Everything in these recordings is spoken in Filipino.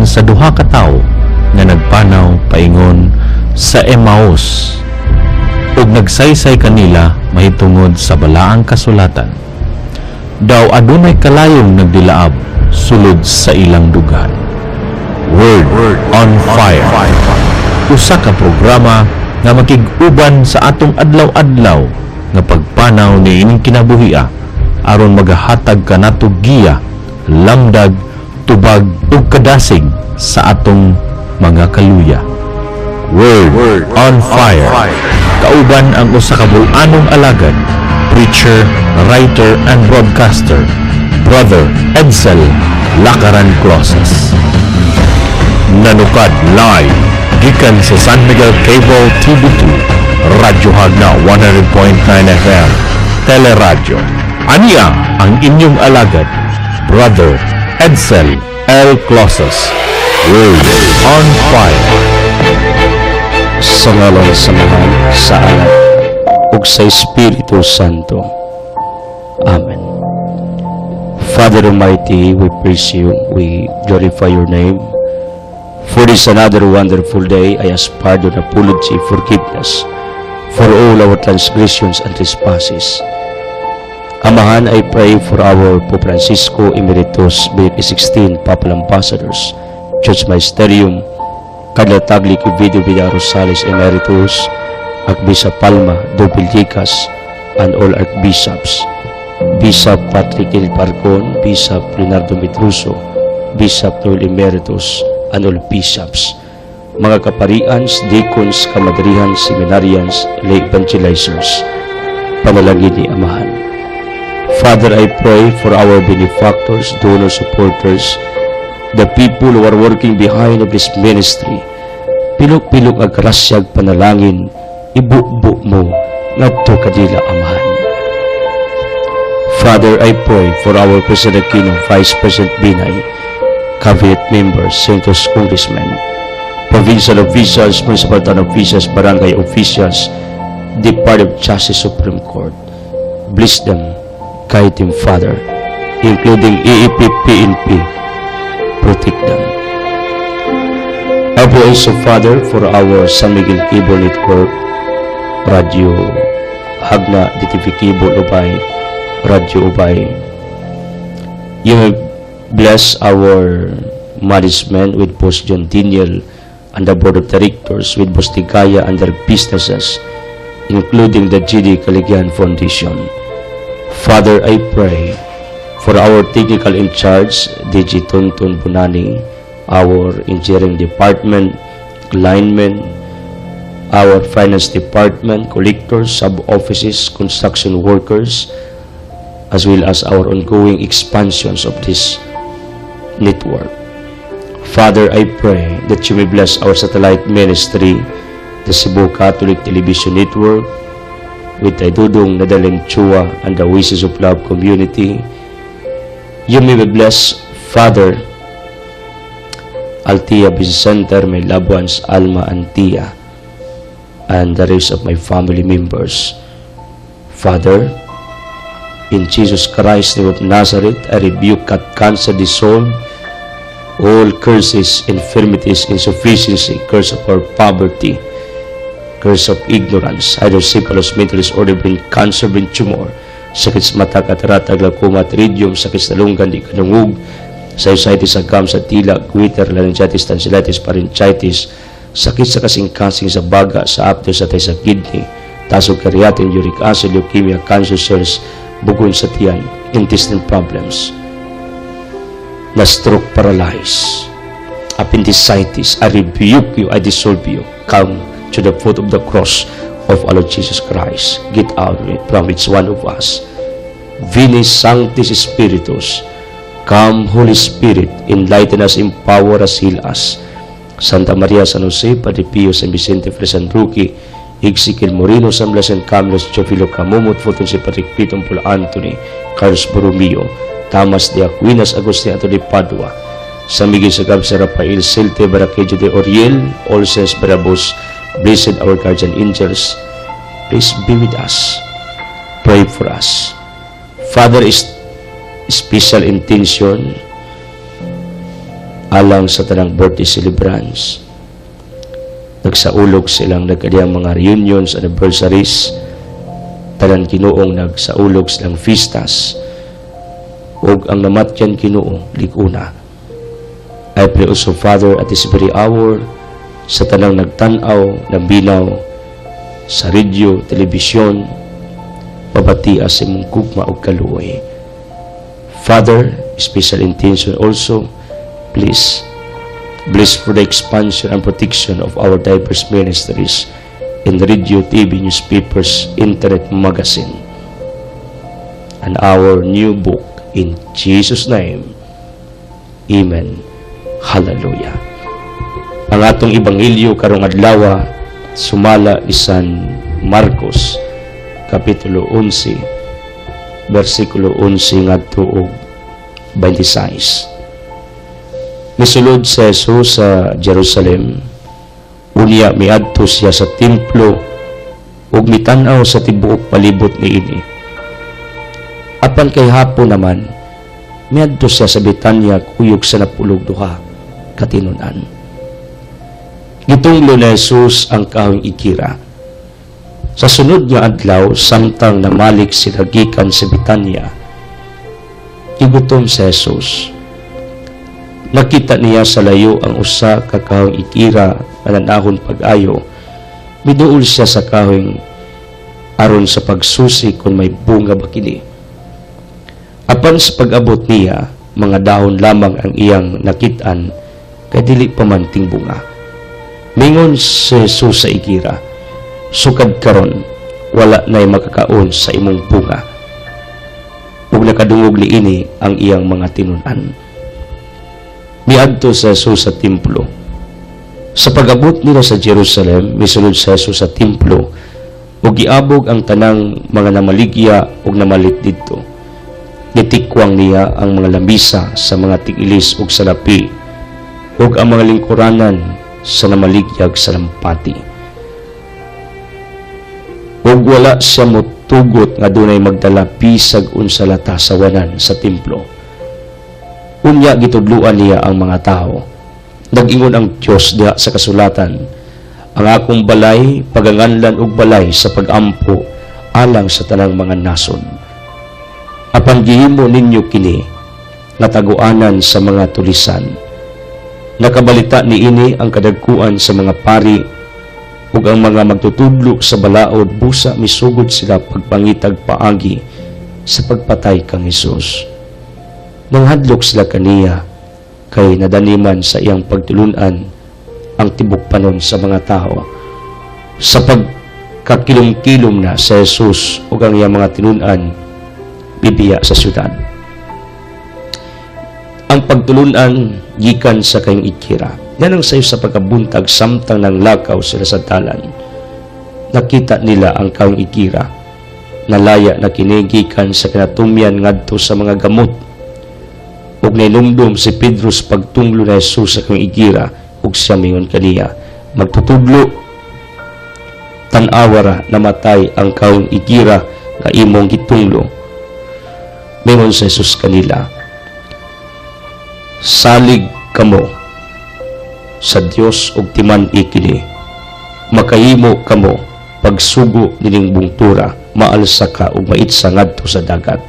gikan sa duha ka tawo nga nagpanaw paingon sa Emmaus ug nagsaysay kanila mahitungod sa balaang kasulatan. Daw adunay kalayong nagdilaab sulod sa ilang dugan. Word on Fire. Usa ka programa nga makig-uban sa atong adlaw-adlaw nga pagpanaw ni ining kinabuhia aron magahatag kanato giya, lamdag, tubag ug kadasig sa atong mga kaluya. Word on Fire. Kauban ang usa ka bul-anong alagad, preacher, writer and broadcaster, Brother Edsel Lakaran Closes. Nanukad live gikan sa San Miguel Cable TV2, Radyo Hagna 100.9 FM, Teleradyo. Aniya ang inyong alagad, Brother Edsel L. Closes. Word on Fire. Sa ngalan sa Mahal, sa Anak, ug sa Espiritu Santo. Amen. Father Almighty, we praise you, we glorify your name. For this another wonderful day, I ask pardon, apology, forgiveness for all our transgressions and trespasses. Amahan, I pray for our Pope Francisco Emeritus, Benedict XVI, Papal Ambassadors, Church Magisterium, Kadlataglik Video Vida Rosales Emeritus, Archbishop Palma, Dobilikas, and all Archbishops, Bishop Patrick L. Parcon, Bishop Leonardo Mitruso, Bishop Noel Emeritus, and all Bishops, mga kaparians, deacons, kamadrihan, seminarians, lay evangelizers, panalangin ni Amahan. Father, I pray for our benefactors, donors, supporters, the people who are working behind of this ministry. Pilok-pilok ang karasyag panalangin, ibu-bu mo ngadto kadila Amahan. Father, I pray for our President Aquino, Vice President Binay, Cabinet members, senators, congressmen, provincial officials, municipal town officials, barangay officials, Department of Justice, Supreme Court. Bless them, guide them, Father, including EEP, PNP. Protect them. I pray also, Father, for our San Miguel Cable Network, Radio Hagna, DTV Cable Ubay, Radio Ubay. You may bless our management with Boss John Daniel and the Board of Directors with Boss Tigaya and their businesses, including the GD Kaligyan Foundation. Father, I pray for our technical in charge, DG Tonton Bunani, our engineering department, linemen, our finance department, collectors, sub-offices, construction workers, as well as our ongoing expansions of this network. Father, I pray that you may bless our satellite ministry, the Cebu Catholic Television Network, with Taydudong Nadaling Chua and the Wishes of Love community. You may bless, Father, Altia Business Center, my loved ones, Alma and Tia, and the rest of my family members. Father, in Jesus Christ, name of Nazareth, I rebuke that cancer, dissolve all curses, infirmities, insufficiency, curse of our poverty, curse of ignorance, hydrocephalus, mental disorder, brain cancer, brain tumor, sakit sa mata, katarata, glaucoma, tridium, sakit sa lunggan, di kanungog, sinusitis, agam sa tila, goiter, laryngitis, tonsillitis, pharyngitis, sakit sa kasing-kasing sa baga, sa apto, sa tayo sa kidney, tasog kariatin, uric acid, leukemia, cancer cells, bugon sa tiyan, intestine problems, na stroke, paralyze, appendicitis, I rebuke you, I dissolve you. Come to the foot of the cross of our Lord Jesus Christ. Get out from each one of us. Veni Sanctis Spiritus. Come, Holy Spirit, enlighten us, empower us, heal us. Santa Maria, San Jose, Padre Pio, San Vicente, San Roque, Exequiel Moreno, San Blas, San Camilo, Chofilo Camomot, Fortun si Patrick Pitong, Paul Anthony, Carlos Borromeo, Thomas de Aquinas, Agustin Ato de Padua, San Miguel Sagab, San Rafael, Celte, Baraquejo de Oriel, all saints, Barabos, blessed our guardian angels, please be with us. Pray for us. Father, is special intention alang sa tanang birthday celebrants. Nagsaulog silang nagkadiyang mga reunions, anniversaries, tanan Kinuong nagsaulog silang fiestas, ug ang namatyan Kinuo likuna. I pray also, Father, at this very hour, sa tanang nagtanaw, nabinaw, sa radio, telebisyon, pabatia sa imong kugma ug kaluoy. Father, special intention also, please, bless for the expansion and protection of our diverse ministries in the radio, TV, newspapers, internet, magazine, and our new book. In Jesus' name, Amen. Hallelujah. Ang atong ebanghelyo karong adlaw sumala isan Marcos kapitulo 11 bersikulo 11 ngadto og 26. Misulod sa Jesus sa Jerusalem, unya miadto siya sa templo ug mitan-aw sa tibuok palibot niini. Apan kay hapon naman, miadto siya sa Betania kuyog sa 12 katinunan. Gitunglo na Jesus ang kahong ikira. Sa sunod nga adlaw, samtang namalik sila gikan sa Betania, igutom si Jesus. Nakita niya sa layo ang usa ka kahong ikira mananahon pag-ayo. Miduol siya sa kahong aron sa pagsusi kung may bunga ba kini. Apan sa pag-abot niya, mga dahon lamang ang iyang nakitaan, kay dili pa man ting bunga. Mingon si Jesus sa ikira, sukad karon, wala na'y makakaon sa imong bunga. Ug nakadungog niini ang iyang mga tinunan. Miadto sa Jesus sa templo. Sa pag-abot nila sa Jerusalem, misulod sa Jesus sa templo, ug giabog ang tanang mga namaligya ug namalit didto. Gitikwang niya ang mga lamisa sa mga tigilis ug salapi, ug ang mga lingkuranan sa namaligyag sa lampati. Ug wala siya motugot nga dunay magdala bisag unsa lata sa wanan sa templo. Unya gitudluan niya ang mga tao. Nag-ingon ang Dios diha sa kasulatan, ang akong balay paganganlan og balay sa pag-ampo alang sa tanang mga nason. Apan gihimo ninyo kini nga taguanan sa mga tulisan. Nakabalita niini ang kadagkuan sa mga pari ug ang mga magtutudlo sa balaod busa misugod sila pagpangitag paagi sa pagpatay kang Hesus. Nanghadlok sila kaniya kay nadaniman sa iyang pagtulunan ang tibok panon sa mga tao. Sa pagkakilom-kilom na sa Hesus ug ang iyang mga tinunan bibiya sa syudad. Ang pagtulunan gikan sa kayong ikira. Yan ang sayo sa pagkabuntag samtang nang lakaw sila sa dalan. Nakita nila ang kayong ikira. Nalaya na kinigikan sa kinatumyan ngadto sa mga gamot. Ug nainumdum si Pedro sa pagtunglo na Jesus sa kayong ikira ug siya mingon kaniya, magtutudlo. Tanawara namatay ang kayong ikira nga imong gitunglo. Mingon sa Jesus kanila, salig kamo sa Dios ug timan ikini, makahimo kamo pagsugo nining bungtura, maalsa ka ug maitsa ngadto sa dagat.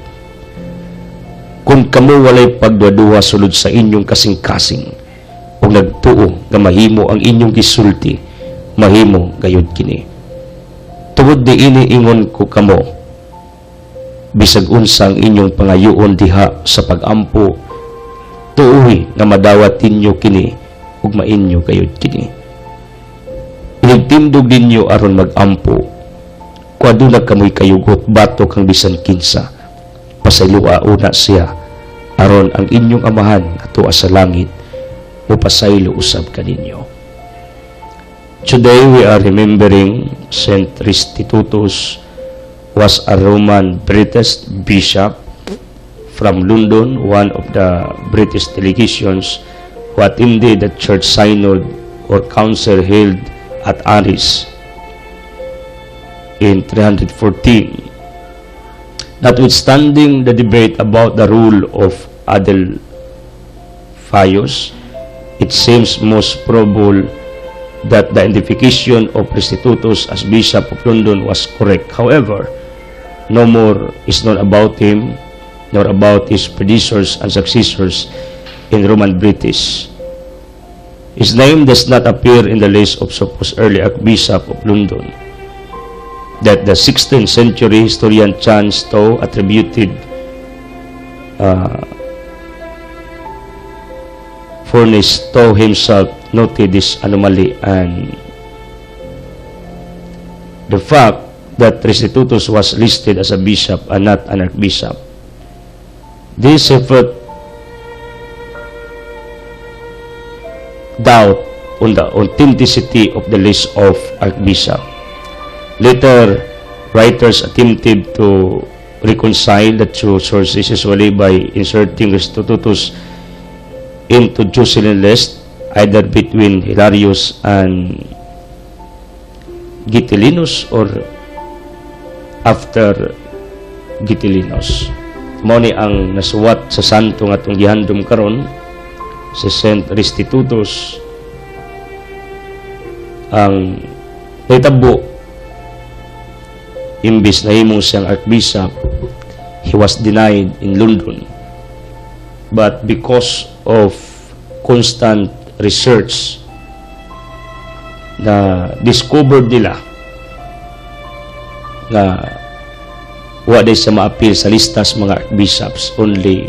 Kung kamo walay pagduduwa sulod sa inyong kasing-kasing ug nagtuo nga mahimo ang inyong gisulti, mahimo gayud kini. Tungod diini ingon ko kamo, bisag unsang inyong pangayoon diha sa pag-ampo, tuoy nga madawat ninyo kini ug mainyo kayod kini. Inigtindog ninyo aron mag-ampo, kuaduna kamoy kayugot batok kang bisan kinsa, pasaylua una siya aron ang inyong amahan atua sa langit o pasaylo usab kaninyo. Today we are remembering Saint Restitutus was a Roman British bishop from London, one of the British delegations who attended the church synod or council held at Aris in 314. Notwithstanding the debate about the rule of Adelphius, it seems most probable that the identification of Restitutus as Bishop of London was correct. However, no more is known about him, nor about his predecessors and successors in Roman British. His name does not appear in the list of supposed early Archbishop of London that the 16th century historian Chan Stowe attributed Furnish Stowe himself noted this anomaly, and the fact that Restitutus was listed as a bishop and not an archbishop. This effort doubt on the authenticity of the list of archbishop. Later, writers attempted to reconcile the two sources usually by inserting Restitutus into Jocelyn list, either between Hilarius and Gitilinus or after Gitilinus. Mao ni ang nasuwat sa santo nga itong gihandom karon si Saint Restitutus ang naitabo imbis na himong siyang archbishop, he was denied in London. But because of constant research na discovered nila na wala sa maapil sa listas mga archbishops, only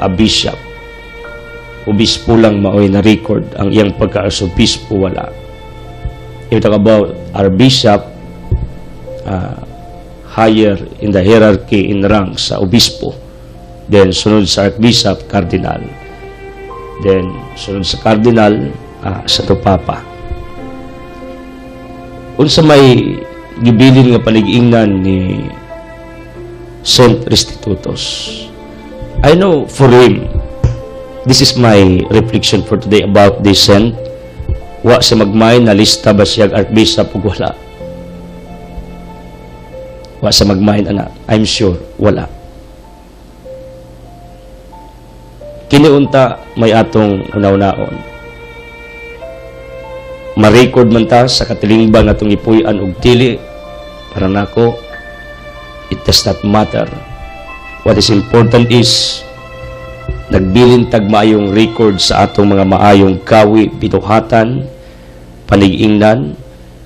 a bishop, obispo lang maoy na record ang iyang pagka-arsobispo, wala. If we talk about our bishop, higher in the hierarchy in rank sa obispo, then sunod sa archbishop, cardinal, then sunod sa cardinal, Santo Papa. Unsa may gibilin nga palig-ingnan ni Saint Restitutus, I know for him, this is my reflection for today about this saint, wa sa magmay na lista ba siya archbishop ug wala. Wa sa magmay ana, I'm sure wala. Kiniunta may atong unaw-naon, ma-record man ta sa katilingban atong ipuy-an og dili, para nako it does not matter. What is important is nagbilin tag maayong record sa atong mga maayong gawi, binuhatan, panig-ingnan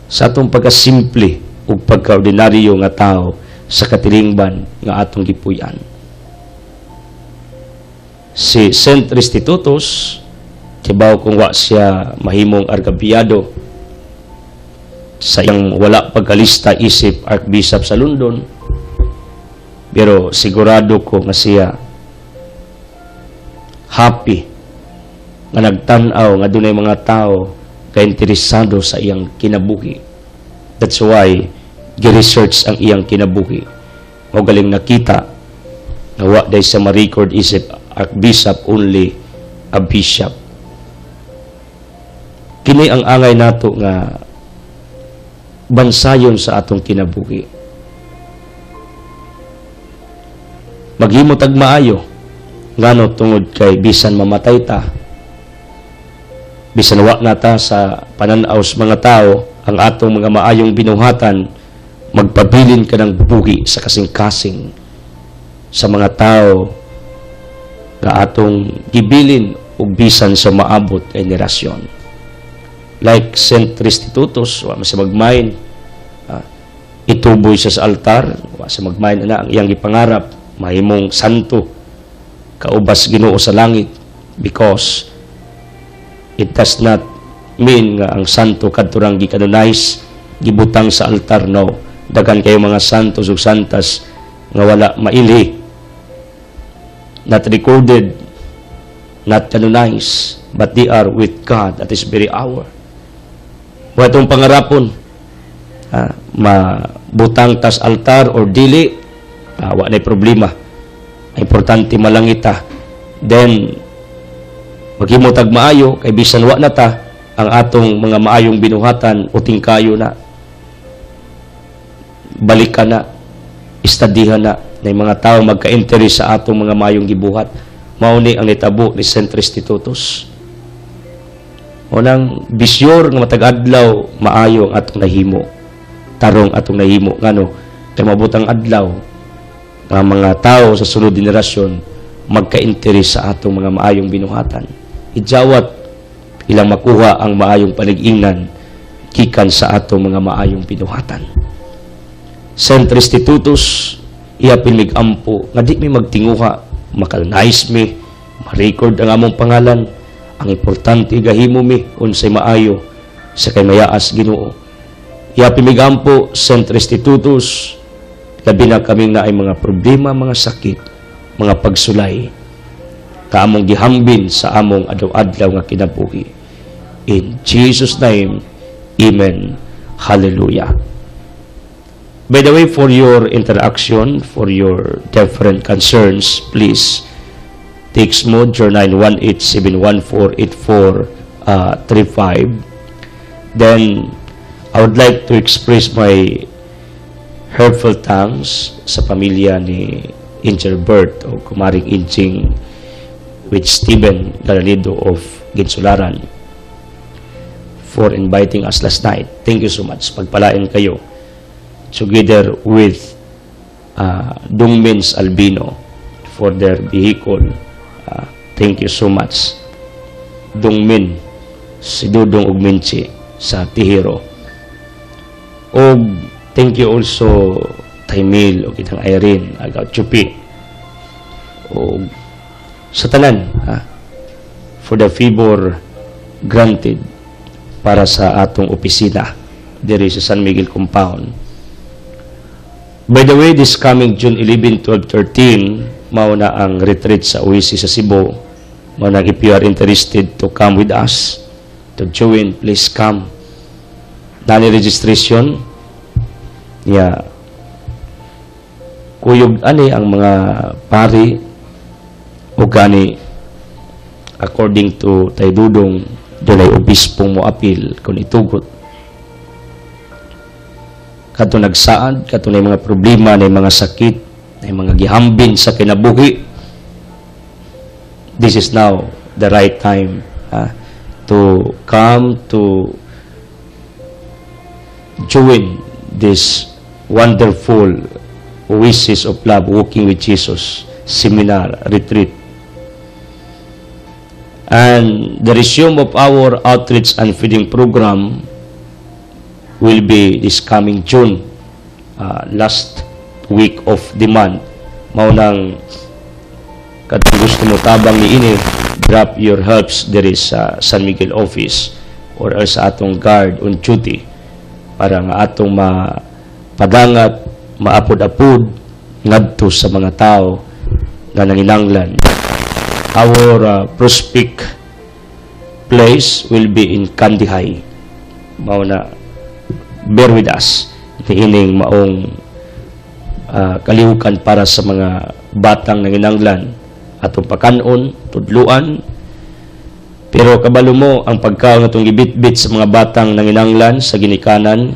sa atong pagkasimple ug pagkaordinaryo nga tao sa katilingban nga atong gipuy-an. Si Saint Restitutus, tibaw kung wa siya mahimong argabyado sa iyang wala pagkalista isip archbishop sa London, pero sigurado ko nga siya happy nga nagtan-aw nga dunay mga tao ka-interesado sa iyang kinabuhi. That's why gi-research ang iyang kinabuhi. Mao galing nakita nga wa day sa ma-record isip archbishop, only a bishop. Kini ang angay nato nga bansayon sa atong kinabuhi. Maghimo tag maayo ngano tungod kay bisan mamatay ta, bisan wa na ta sa pananaw sa mga tao, ang atong mga maayong binuhatan magpabilin ka ng buhi sa kasing-kasing sa mga tao nga atong gibilin ug bisan sa maabot kay henerasyon. Like Saint Restitutus, wa man siya magmain, ituboy siya sa altar, wa siya magmain na ang iyang gipangarap mahimong santo kaubas Ginoo sa langit, because it does not mean nga ang santo kadto rang gikanonize gibutang sa altar. No, daghan kayo mga santos ug santas nga wala maili, not recorded, not canonized, but they are with God at this very hour. Wa itong pangarapon mabutang tas altar or dili, wa na problema. Importante malangita. Then maghimo tag maayo kay bisan wa na ta ang atong mga maayong binuhatan uting kayo na, balikan na, istadihan na ng mga tao magka-interest sa atong mga maayong gibuhat. mauni ang nitabo ni Saint Restitutus. Unang bisyor nga matag adlaw maayo ang atong nahimo. Tarong atong nahimo ngano kay mabutang adlaw nga mga tao sa sunod generasyon magka-interes sa atong mga maayong binuhatan. Ijawat ilang makuha ang maayong palig-ingnan gikan sa atong mga maayong binuhatan. Saint Restitutus iya pinmigampo nga di mi magtinguha, makalnais mi, ma-record ang among pangalan. Ang importante gahimo mi unsay maayo sa kay mayaas Ginoo. Iya pinmigampo Saint Restitutus, labi na kaming naay mga problema, mga sakit, mga pagsulay, kaamong gihambin sa among adlaw-adlaw nga kinabuhi. In Jesus' name, Amen. Hallelujah. By the way, for your interaction, for your different concerns, please text mo 0918-714-8435. Then, I would like to express my heartfelt thanks sa pamilya ni Incher Bert o Kumaring Inching with Stephen Galalido of Ginsularan for inviting us last night. Thank you so much. Pagpalain kayo together with Dungmins Albino for their vehicle. Thank you so much. Dungmin, si Dudong Ugminchi sa Tihiro. O thank you also Taymil o kitang Irene Agaw Chupi o sa tanan for the favor granted para sa atong opisina diri sa San Miguel Compound. By the way, this coming June 11, 12, 13 mao na ang retreat sa OEC sa Cebu. Mao na, if you are interested to come with us to join, please come. Nani registration niya kuyog ani ang mga pari o gani according to Taydudong dunay obispong mo apil kung itugot kato nagsaad, kato na mga problema, na mga sakit, na mga gihambin sa kinabuhi. This is now the right time to come to join this wonderful Oasis of Love, Walking with Jesus seminar retreat. And the resume of our outreach and feeding program will be this coming June, last week of the month. Maunang katong gusto mo tabang ni ini, drop your helps there is sa San Miguel office or sa atong guard on duty para nga atong mapadangat, maapod-apod ngadto sa mga tao nga nanginanglan. Our prospect place will be in Kandihay. Mauna, bear with us. Ining maong kalihukan para sa mga batang nanginanglan atong pakanon, tudluan. Pero kabalo mo ang pagkaon atong gibitbit sa mga batang nanginanglan sa ginikanan,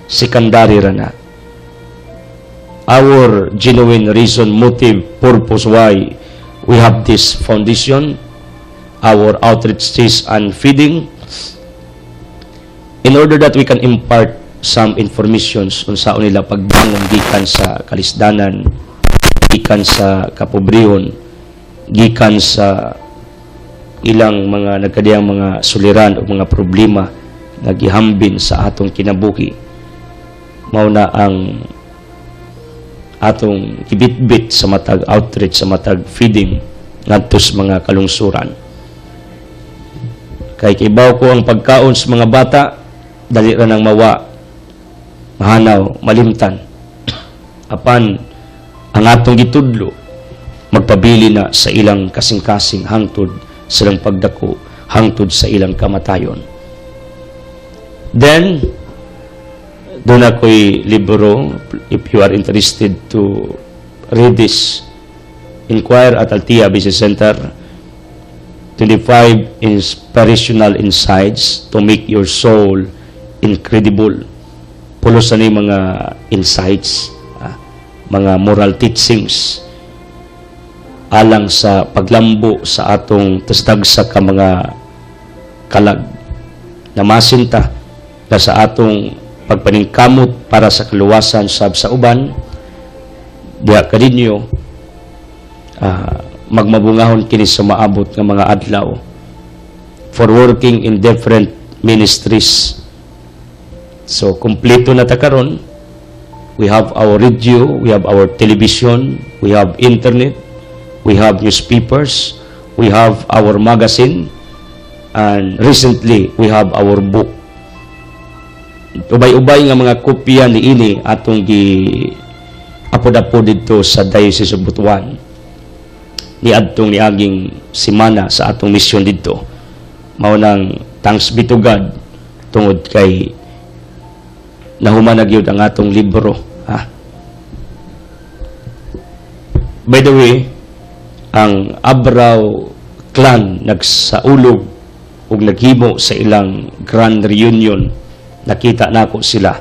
secondary ra na. Our genuine reason, motive, purpose why we have this foundation, our outreaches and feeding, in order that we can impart some informations kung saan nila pagbangon gikan sa kalisdanan, gikan sa kapobrehon, gikan sa ilang mga nagkadiyang mga suliran o mga problema nagihambin sa atong kinabuhi. Mao na ang atong kibitbit sa matag outreach, sa matag feeding ngadto sa mga kalungsuran. Kay kibaw ko ang pagkaon sa mga bata, dali ra nang mawa, mahanaw, malimtan. Apan ang atong gitudlo magpabili na sa ilang kasing-kasing hangtod silang pagdako, hangtod sa ilang kamatayon. Then doon ako'y libro, if you are interested to read this, inquire at Altia Business Center, 25 inspirational insights to make your soul incredible. Pulos na yung mga insights, mga moral teachings, alang sa paglambo sa atong tasdagsa ka mga kalag. Namasinta na sa atong pagpaningkamot para sa kaluwasan sab sa uban, diha kadinyo magmabungahon kini sa maabot nga mga adlaw for working in different ministries. So, kompleto na ta karon. We have our radio, we have our television, we have internet, we have newspapers, we have our magazine, and recently, we have our book. Ubay-ubay nga mga kopya ni ini atong apod-apod dito sa Diocese of Butuan. Ni adtong niaging simana sa atong mission dito. Mao nang thanks be to God tungod kay nahuman na gyud ang atong libro. By the way, ang Abrao clan nagsaulog ug naghimo sa ilang grand reunion. Nakita nako sila,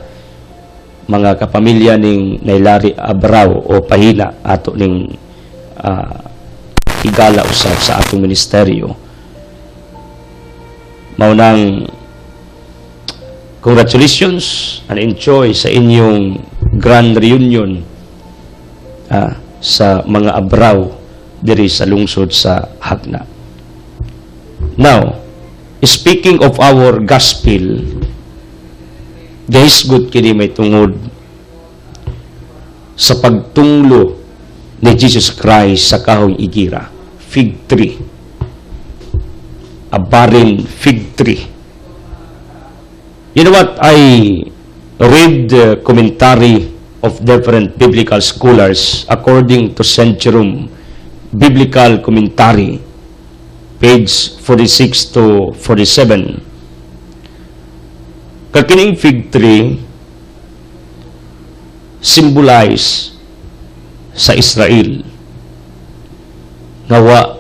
mga kapamilya ning Nailari Abrao o pahina ato ning igala usab sa atong ministeryo. Maunang congratulations and enjoy sa inyong grand reunion sa mga Abrao diri sa lungsod sa Hagna. Now, speaking of our gospel, good kini may tungod sa pagtunglo ni Jesus Christ sa kahoy igira, fig tree, a barren fig tree. You know what? I read the commentary of different biblical scholars according to St. Jerome Biblical Commentary, page 46 to 47. Kakining fig tree symbolize sa Israel nga wa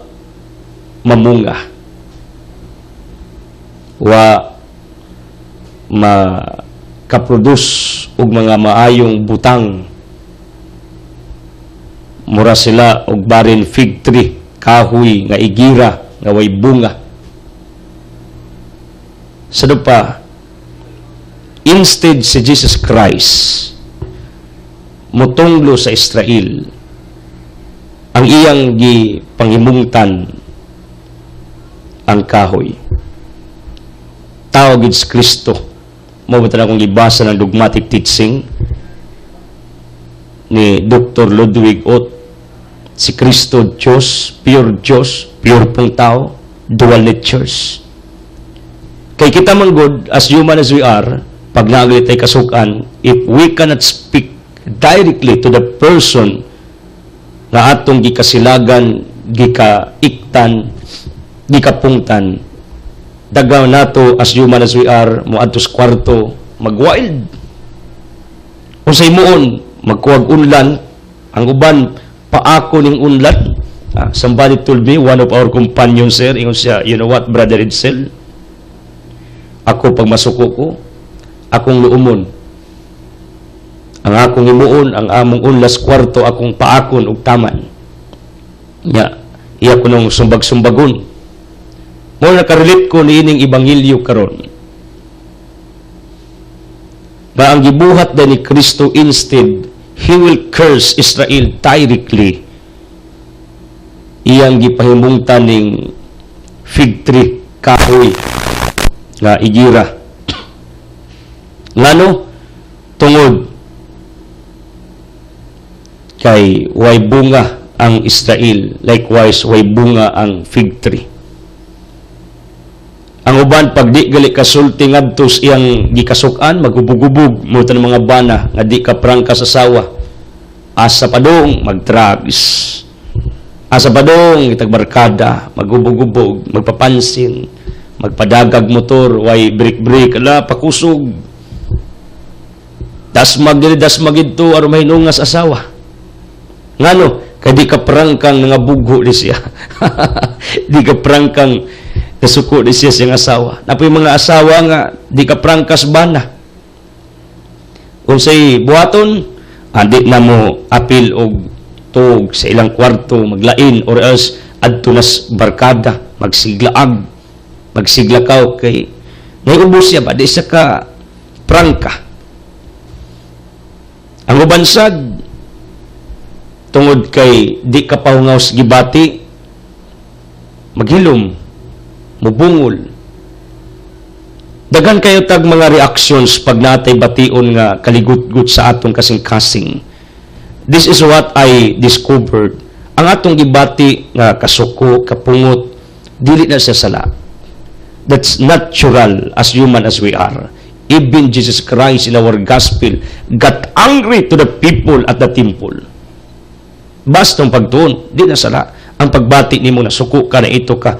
mamunga, wa makaproduce og mga maayong butang, mura sila og barren fig tree, kahoy nga igira nga way bunga. Sado pa, instead si Jesus Christ mutunglo sa Israel, ang iyang gipangimungtan ang kahoy. Tawag si Kristo. Mabata na akong libasa ng dogmatic teaching ni Dr. Ludwig Ott. Si Kristo Diyos, pure pong tao, dual natures. Kay kita manggod, as human as we are, pag naaglit ay kasukan, if we cannot speak directly to the person na atong gikasilagan, gikaiktan, gikapungtan, dagaw nato as human as we are, muadto sa kwarto, mag-wild. Kung sa imuon, magkuwag unlan, ang uban, paako ning unlan. Somebody told me, one of our companions sir, ingon siya, you know what, brother Edsel? Ako, pag masuko ko, akong luumon. Ang akong imuon, ang among unlas kwarto, akong paakon ug taman. Iya ko nung sumbag-sumbagon. Mo nakarelate ko niining ebanghelyo karon. Na ang gibuhat da ni Kristo, instead, He will curse Israel directly. Iyang gipahimungtan ning fig tree, kahoy, nga igira. Ngano? Tungod kay way bunga ang Israel, likewise way bunga ang fig tree. Ang uban pag di gali kasulti ngadto iyang gikasukan, magubog-ubog mo ng mga bana nga di ka prangka sa sawa. Asa padong mag-drugs, asa padong itagbarkada, magubog-ubog, magpapansin, magpadagag motor, way break-break, ala pakusog, dasmag dili dasmag ito aron mahinungas asawa. Ngano? Kay di ka prangkang nga bugho di siya. Di ka prangkang nasuko di siya siyang asawa. Napoy mga asawa nga di ka prangkas bana. Kung say buhaton, andi na mo apil og tug sa ilang kwarto maglain or else adto nas barkada magsiglaag magsiglakaw kay naiubos siya ba di sa ka prangka ang ubansag tungod kay di ka paungaw sa gibati maghilom mubungol daghan kayo tag mga reactions pag natay bation nga kaligutgut sa atong kasing-kasing. This is what I discovered. Ang atong gibati nga kasuko, kapungot, dili na siya sala. That's natural as human as we are. Even Jesus Christ in our gospel got angry to the people at the temple. Bastong pagtuon, di na sala. Ang pagbati nimo na suko ka na ito ka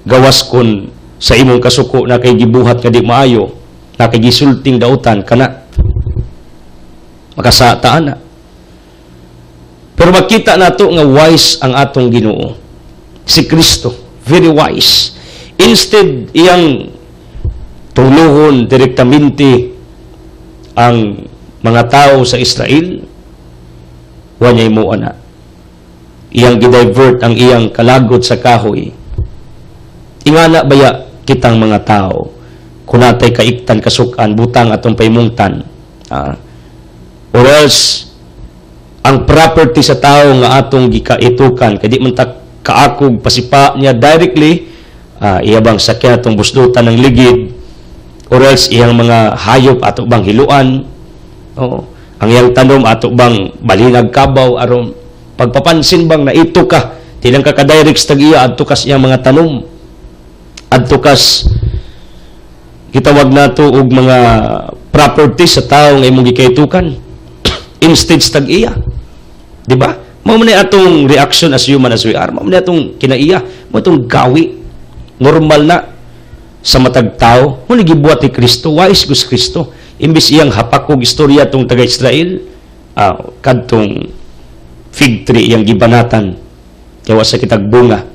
gawas kon sa imong kasuko na kay gibuhat nga di maayo, na kay gisulting dautan kana. Makasataan na. Pero makita nato nga wise ang atong Ginoo. Si Kristo, very wise. Instead iyang tuluhon direktamente ang mga tao sa Israel, wa niya imo ana. Iyang gidivert ang iyang kalagod sa kahoy. Ingana baya kitang mga tao kung natay kaiktan kasukan butang atong paimungtan or else ang property sa tao nga atong gikaitukan kay di man ta kaakog pasipa niya directly iyabang sakyan atong busdutan ng ligid or else iyang mga hayop ato bang hiluan ang iyang tanom ato bang balinag kabaw aron pagpapansin bang na ito ka tilang ka direct tag iya adto kas iyang mga tanom adto kas gitawag nato og mga properties sa tawo nga imong gikaitukan instead tag iya di ba mao man atong reaction as human as we are mao man atong kinaiya mao atong gawi normal na sa matag tao mo gibuhat ni Kristo wise gus Kristo imbis iyang hapakog istorya tong taga Israel kadtong fig tree iyang gibanatan kaya sa kitag bunga.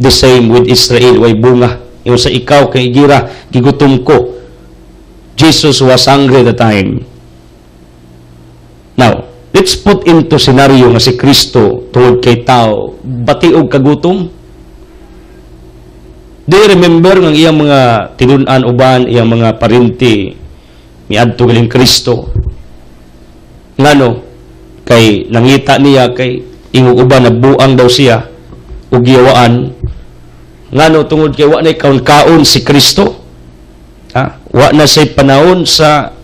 The same with Israel, way bunga. Yung sa ikaw, kay gira, gigutom ko. Jesus was hungry at the time. Now, let's put into scenario nga si Kristo tungod kay tao, batiog kagutom. Do you remember ng iyang mga tinunan uban, iyang mga parinti, miadto galing Kristo? Ngano, kay nangita niya, kay ingog uban na buang daw siya, o giyawaan, ngano tungod kay wa na kaon-kaon si Kristo wa na say panahon sa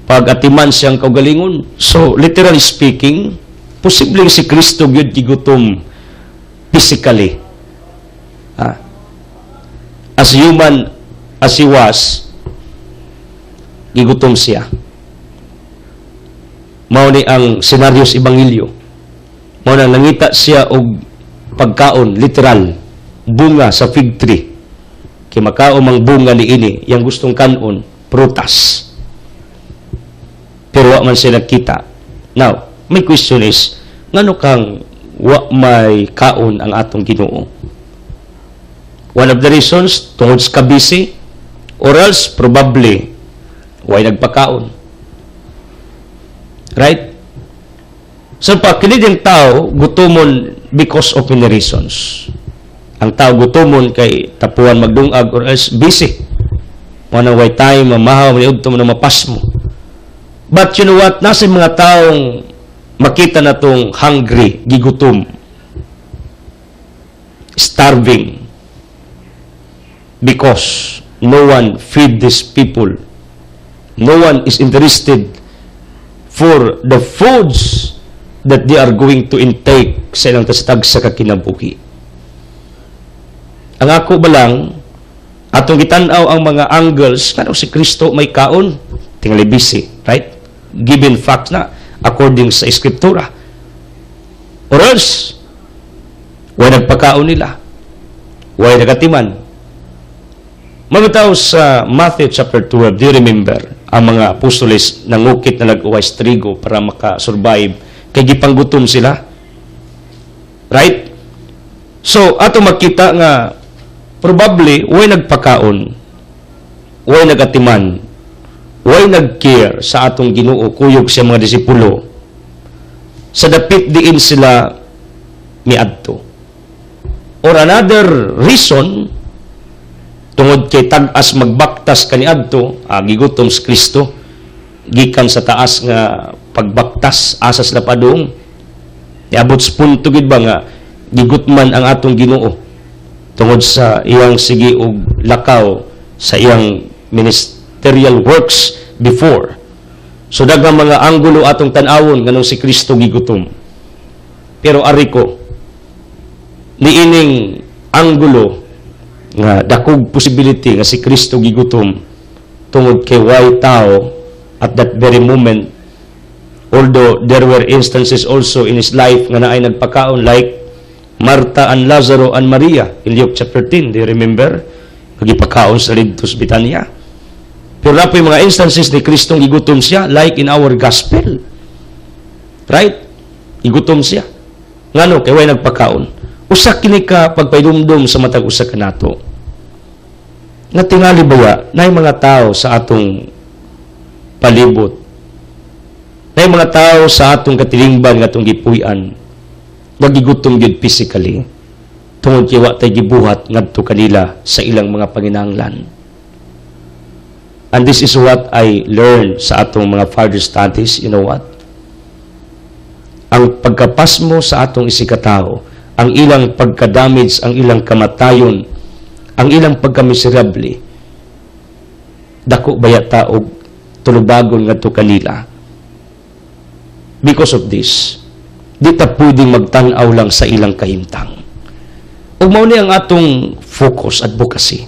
pag-atiman siyang kaugalingon. So literally speaking posibleng si Kristo gyud gigutom physically as human as he was gigutom siya. Mao ni ang senaryo sa ebanghelyo, mao na nangita siya og pagkaon literal bunga sa fig tree. Kay makaon mang bunga ni ini, yang gustong kanon, prutas. Pero wa man siya nagkita. Now, my question is, ngano kang wa may kaon ang atong Ginoo? One of the reasons, tungod sa kabisi, or else probably, way nagpakaon. Right? So, pa, kiniding tao, gutomon because of many reasons. Ang tao gutomon kay tapuan magdungag or else busy. Wala way time, mamahaw, maniudto mo na mapas mo. But you know what? Nasa mga taong makita na tong hungry, gigutom, starving, because no one feed these people. No one is interested for the foods that they are going to intake sa ilang tasatag sa kakinabuhi. Ang ako ba lang, atong gitanaw ang mga angles, kano si Kristo may kaon, tingali busy, right? Given facts na, according sa Eskriptura. Or else, way nagpakaon nila, way nagatiman. Mamitaw sa Matthew chapter 12, do you remember, ang mga apostoles nangukit na nag-uwais trigo para makasurvive, kay gipanggutom sila. Right? So, ato makita nga, probably, way nagpakaon, way nagatiman, way nag-care sa atong Ginoo, kuyog sa mga disipulo, sa dapit diin sila miadto. Or another reason, tungod kay tag-as magbaktas kaniadto, gigutom si Kristo, gikan sa taas nga pagbaktas asa sila padung, niabot sa punto gid ba nga gigutman ang atong Ginoo tungod sa iyang sige og lakaw sa iyang ministerial works before. So daghang mga anggulo atong tan-awon nganong si Kristo gigutom. Pero ari ko niining anggulo nga dakog possibility nga si Kristo gigutom tungod kay way tao at that very moment, although there were instances also in his life nga naay nagpakaon like Martha and Lazaro and Maria in Luke chapter 10, do you remember? Nagipakaon sa Lidtos Betania. Pero na po yung mga instances ni Kristong igutom siya like in our gospel. Right? Igutom siya. Ngano, kay way nagpakaon. Usa kini ka pagpaidumdum sa matag usa ka nato. Nga tingali ba na mga tao sa atong palibot, na mga tao sa atong katilingban nga atong gipuy-an nagigutom gyud physically tungod kay wa tay gibuhat ngadto kanila sa ilang mga panginahanglan. And this is what I learned sa atong mga further studies. You know what? Ang pagkapasmo sa atong isikatao, ang ilang pagkadamage, ang ilang kamatayon, ang ilang pagkamiserable, dako bayata og tulubagon ngadto kanila. Because of this, di ta pwedeng magtan-aw lang sa ilang kahimtang. Ug mao ni ang atong focus, advocacy.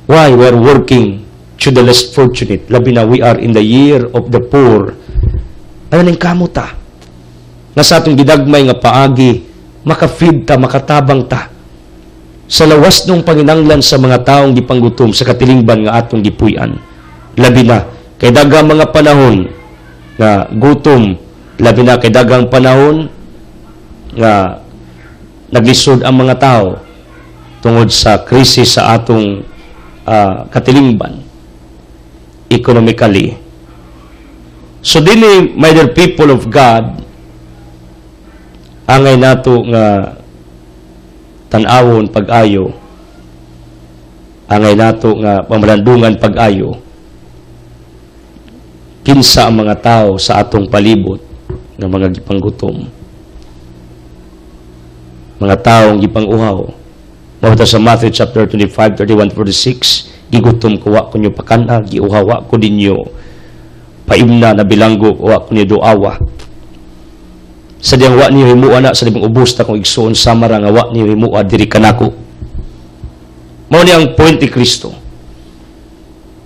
Why we're working to the less fortunate, labi na we are in the year of the poor. Ano ning kamuta? Nga sa atong gidagmay nga paagi, makafeed ta, makatabang ta sa lawas ng panginanglan sa mga taong gipanggutom sa katilingban nga atong gipuy-an. Labi na kay daghang mga panahon nga gutom, labi na kay daghang panahon nga naglisod ang mga tao tungod sa krisis sa atong katilingban economically. So dinhi, my dear people of God, angay nato nga tan-awon pag-ayo, angay nato nga pamalandungan pag-ayo kinsa ang mga tao sa atong palibot nga mga gipanggutom, mga taong gipang-uhaw. Mao sa Matthew chapter 25, 31-46, gigutom ko wa kunyo pakana, giuhawa ko dinyo paimna na bilanggo wa kunyo doawa. Sa diyang wa niyo himua na sa libang ubos ta kung igsuon samara nga wa niyo himua diri kanako. Mao ni ang point ni Kristo.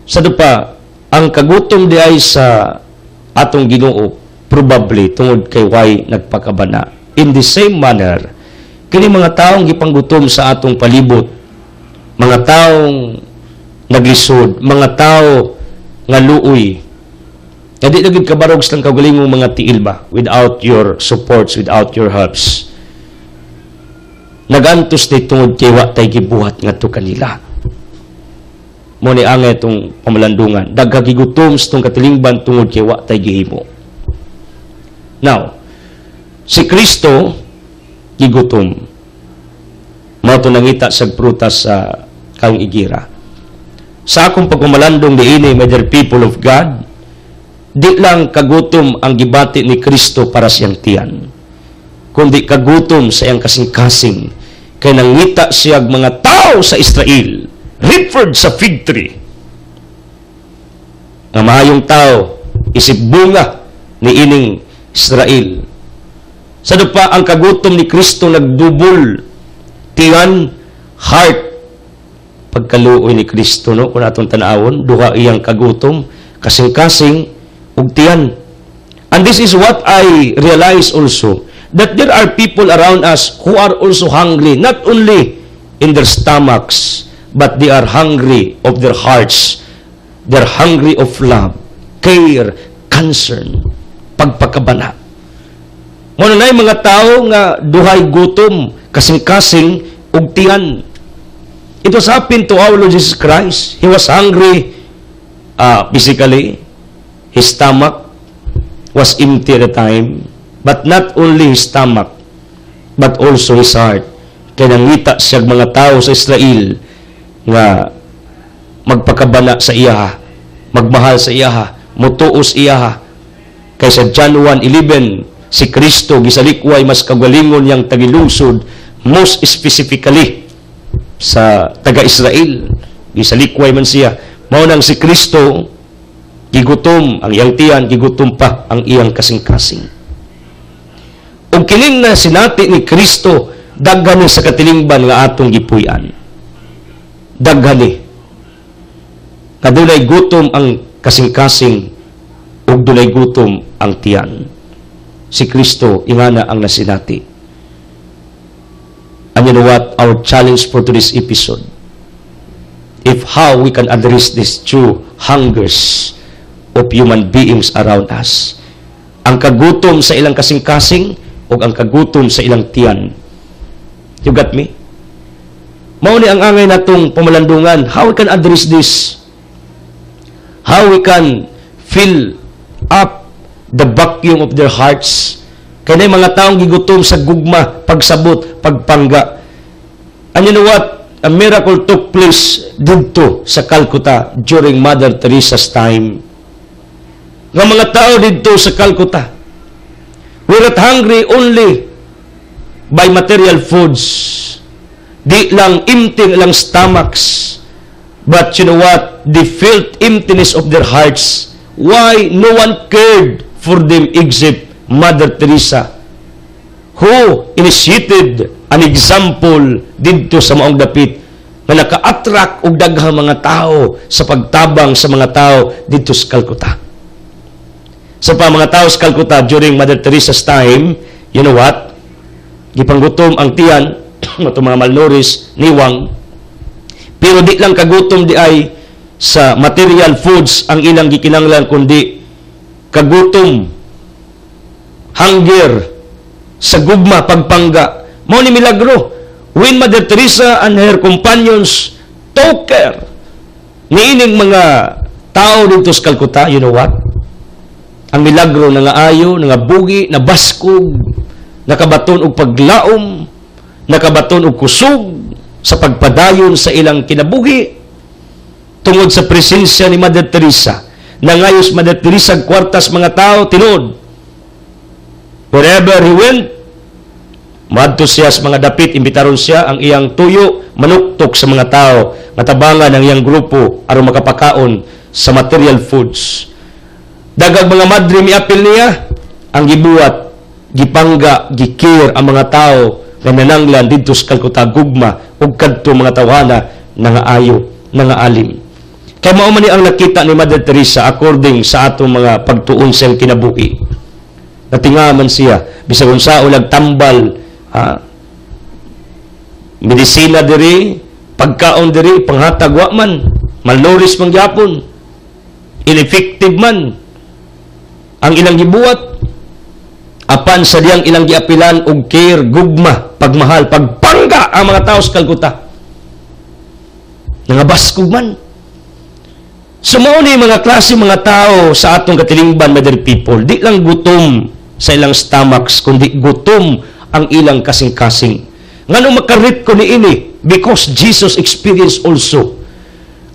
Sa dupa, ang kagutom di ay sa atong Ginoo probably tungod kay way nagpakabana. In the same manner, kini mga taong gipanggutom sa atong palibot, mga taong naglisod, mga tao nga luoy, na di naging kabarog silang kaugalingong mga tiil ba, without your supports, without your helps. Nagantos ni tungod kay wa tay gibuhat ngadto kanila. Mo ni angay itong pamalandungan, dagagigutom sa itong katilingban tungod kay wa tay gihimo. Now, si Kristo gigutom. Mao to nangita sa prutas sa kaong igira. Sa akong pagmamalandong diini, my dear people of God, di lang kagutom ang gibati ni Kristo para siyang tiyan, kundi kagutom sa iyang kasing-kasing, kay nangita siyag mga tao sa Israel, referred sa fig tree. Ang mahayong tao, isip bunga ni ining Israel. Sa dupa, ang kagutom ni Kristo nagdubol, tiyan, heart, pagkaluoy ni Kristo, no? Kung atong tanawon, duha iyang kagutom, kasing-kasing, ug tiyan. And this is what I realize also, that there are people around us who are also hungry, not only in their stomachs, but they are hungry of their hearts. They're hungry of love, care, concern, pagpakabana. Muna na mga tao nga duhay gutom, kasing-kasing, ug tiyan. It was happened to our Lord Jesus Christ. He was hungry physically. His stomach was empty at the time. but not only his stomach, but also his heart. Kaya nangita siya mga tao sa Israel nga magpakabana sa iyaha, magmahal sa iyaha, mutuos iyaha. Kaya sa John 1:11, si Kristo gisalikway mas kagalingon yang tagilungsod, most specifically sa taga-Israel. Gisalikway man siya. Mao nang si Kristo gigutom ang iyang tiyan, gigutom pa ang iyang kasing-kasing. Ug kining na sinati ni Kristo, daghani sa katilingban nga atong gipuy-an. Daghani. Kadulay gutom ang kasing-kasing ug dulay gutom ang tiyan. Si Kristo ingana ang nasinati. And you know what? Our challenge for today's episode, if how we can address these two hungers of human beings around us. Ang kagutom sa ilang kasing-kasing o ang kagutom sa ilang tiyan. You got me? Mao ni ang angay natong pamalandungan. How we can address this? How we can fill up the vacuum of their hearts? Kaya mga taong gigutom sa gugma, pagsabot, pagpangga. And you know what? A miracle took place dito sa Calcutta during Mother Teresa's time. Nga mga tao dito sa Calcutta were not hungry only by material foods. Di lang empty lang stomachs. But you know what? They felt emptiness of their hearts. Why? No one cared for them except Mother Teresa, who initiated an example dito sa maong dapit na naka-attract og daghang mga tao sa pagtabang sa mga tao dito sa Calcutta. Sa mga tao sa Calcutta during Mother Teresa's time, you know what? Gipanggutom ang tiyan, itong mga malnourished, niwang, pero di lang kagutom di ay sa material foods ang ilang gikinanglan, kundi kagutom, hunger, sa gugma, pagpangga. Mao ni milagro. When Mother Teresa and her companions took care niining mga tao dito sa Calcutta, you know what? Ang milagro na nga ayo, nga bugi, na baskog, nakabaton og paglaom, nakabaton og kusog sa pagpadayon sa ilang kinabuhi tungod sa presensya ni Mother Teresa. Nangayos Mother Teresa kwartas mga tao tinud. Wherever he went, madto siya sa mga dapit, imbitaron siya ang iyang tuyo, manuktok sa mga tao, matabangan ang iyang grupo aron makapakaon sa material foods. Dagag mga madre miapil niya ang gibuhat, gipangga, gikir ang mga tao nga nananglan dito sa Calcutta gugma ug kadto mga tawhana nga ayo, nga alim. Kaya mao man ni ang nakita ni Mother Teresa according sa atong mga pagtuon sa kinabuhi. Natingaman siya bisag unsa ulag tambal, medisina diri, pagkaon diri, panghatag wa man, malnourished man gyapon, ineffective man ang ilang gibuhat, apan sa diyang ilang giapilan og care, gugma, pagmahal, pagpangga ang mga tao sa Calcutta. Nangabaskog man. Sumao ni mga klase mga tao sa atong katilingban, mother people, di lang gutom sa ilang stomachs, kundi gutom ang ilang kasing-kasing. Ngano makarit ko ni ini? Because Jesus experienced also.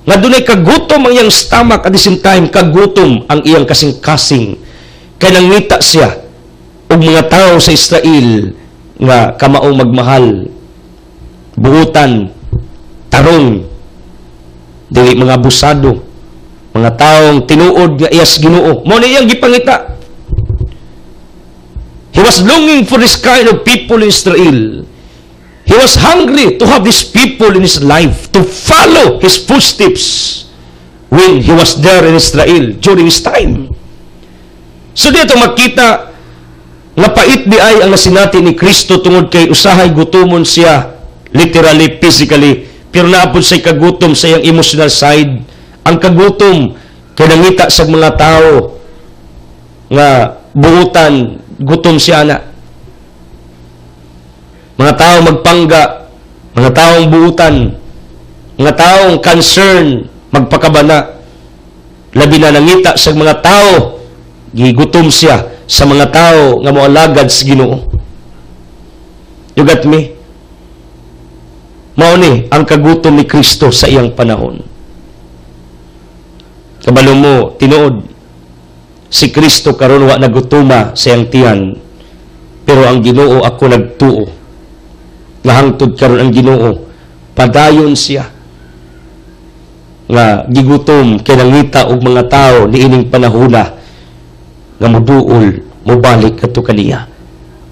Nga dunay kagutom ang iyang stomach at the same time kagutom ang iyang kasing-kasing. Kaya nangita siya og mga tao sa Israel nga kamaong magmahal, buhutan, tarong, dili mga abusado, mga taong tinuod nga iyas Ginoo. Mao ni iyang gipangita. He was longing for this kind of people in Israel. He was hungry to have these people in his life, to follow his footsteps when he was there in Israel during his time. So dito makita nga pait di ay ang nasinati ni Kristo tungod kay usahay gutomon siya, literally, physically, pero naapod siya kagutom sa iyang emotional side. Ang kagutom kay nangita sa mga tao nga buutan, gutom siya na. Mga taong magpangga, mga taong buutan, mga taong concern, magpakabana. Labi na nangita sa mga tao, gigutom siya sa mga tao nga moalagad sa Ginoo. You got me? Mao ni ang kagutom ni Kristo sa iyang panahon. Kabalo mo, tinuod, si Kristo karon wa nagutuma sa iyang tiyan, pero ang Ginoo ako nagtuo. Nga hangtod karon ang Ginoo, padayon siya nga gigutom kay nangita og mga tao niining panahona nga moduol mobalik kadto kaniya.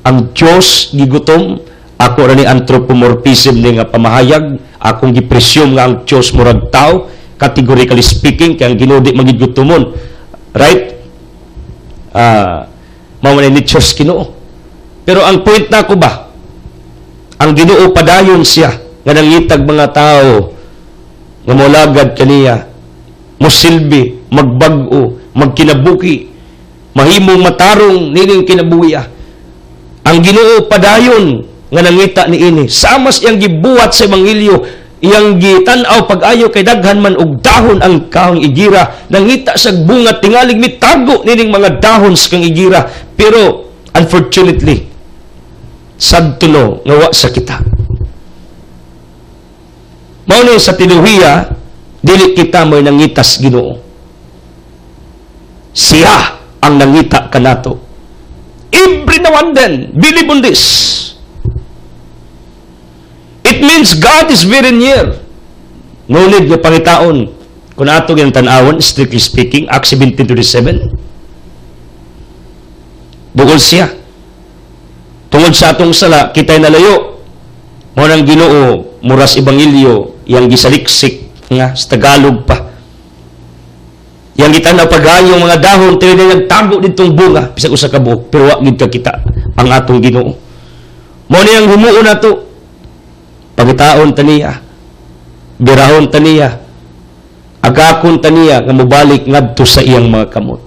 Ang Dios gigutom, ako ra ni anthropomorphism ni nga pamahayag, akong gipresume nga ang Dios murag tao, categorically speaking, kay ang Ginoo di magigutomon. Right? Mao man ni Dios Ginoo. Pero ang point na ko ba, ang Ginoo padayon siya nga nangitag mga tao nga molagad kaniya, mosilbi, magbag-o, magkinabuki, mahimong matarong nining kinabuya. Ang Ginoo padayon nga nangita niini, samas iyang gibuhat sa ebanghelyo, iyang gitan-aw pag-ayo kay daghan man og dahon ang kahong igira, nangita sa bunga tingalig mitago nining mga dahon sa kang igira. Pero unfortunately, sad to know nga wa sa kita. Mao ni sa tinuhiya, dili kita mo'y nangitas Ginoo. Siya ang nangita kanato. Every now and then, believe on this. It means God is very near. Ngunit nga pangitaon, kung ato yung tanawon, strictly speaking, Acts 17:27, bukod siya. Tungod sa atong sala, kita'y nalayo. Mo nang Ginoo, muras ebanghelyo, yang gisaliksik nga sa Tagalog pa. Yang kita na pagayong mga dahon, tayo na nagtago ditong bunga, bisag usa ka buok, pero wa gid ka kita ang atong Ginoo. Mo ni ang himuon nato, pagitaon taniya, birahon taniya, agakon taniya nga mobalik ngadto sa iyang mga kamot.